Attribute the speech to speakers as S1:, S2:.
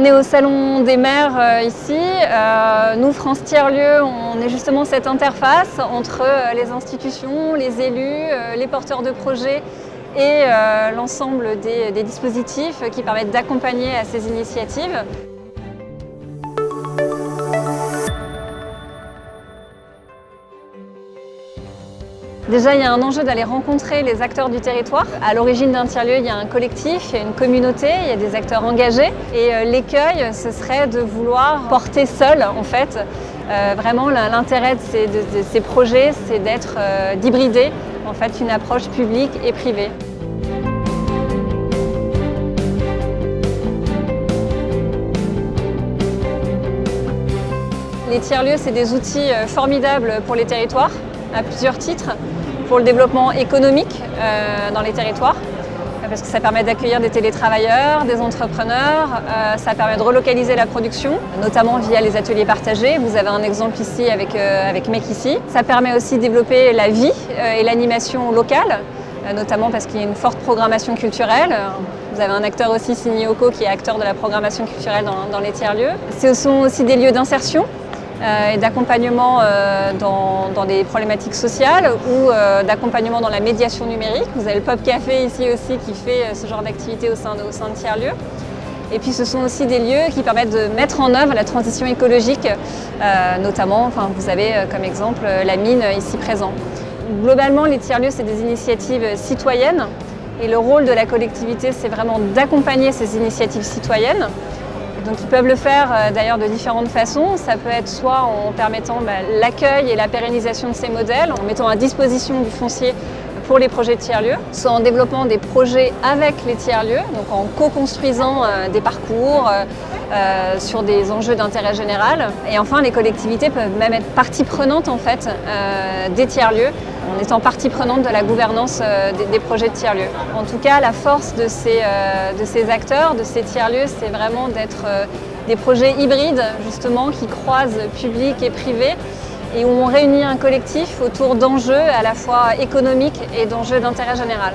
S1: On est au Salon des maires ici. Nous, France Tiers-Lieux, on est justement cette interface entre les institutions, les élus, les porteurs de projets et l'ensemble des dispositifs qui permettent d'accompagner à ces initiatives. Déjà, il y a un enjeu d'aller rencontrer les acteurs du territoire. À l'origine d'un tiers-lieu, il y a un collectif, il y a une communauté, il y a des acteurs engagés. Et l'écueil, ce serait de vouloir porter seul, en fait. Vraiment, l'intérêt de ces projets, c'est d'hybrider, en fait, une approche publique et privée. Les tiers-lieux, c'est des outils formidables pour les territoires, à plusieurs titres. Pour le développement économique dans les territoires, parce que ça permet d'accueillir des télétravailleurs, des entrepreneurs, ça permet de relocaliser la production, notamment via les ateliers partagés. Vous avez un exemple ici avec MEC ici. Ça permet aussi de développer la vie et l'animation locale, notamment parce qu'il y a une forte programmation culturelle. Vous avez un acteur aussi, Signioco, qui est acteur de la programmation culturelle dans les tiers-lieux. Ce sont aussi des lieux d'insertion et d'accompagnement dans des problématiques sociales ou d'accompagnement dans la médiation numérique. Vous avez le Pop Café ici aussi qui fait ce genre d'activité au sein de tiers-lieux. Et puis ce sont aussi des lieux qui permettent de mettre en œuvre la transition écologique, notamment, vous avez comme exemple la mine ici présent. Globalement, les tiers-lieux, c'est des initiatives citoyennes et le rôle de la collectivité, c'est vraiment d'accompagner ces initiatives citoyennes. Donc ils peuvent le faire d'ailleurs de différentes façons. Ça peut être soit en permettant l'accueil et la pérennisation de ces modèles, en mettant à disposition du foncier pour les projets de tiers-lieux, soit en développant des projets avec les tiers-lieux, donc en co-construisant des parcours sur des enjeux d'intérêt général. Et enfin, les collectivités peuvent même être partie prenante en fait, des tiers-lieux, en étant partie prenante de la gouvernance des projets de tiers-lieux. En tout cas, la force de ces acteurs, de ces tiers-lieux, c'est vraiment d'être des projets hybrides, justement, qui croisent public et privé, et où on réunit un collectif autour d'enjeux à la fois économiques et d'enjeux d'intérêt général.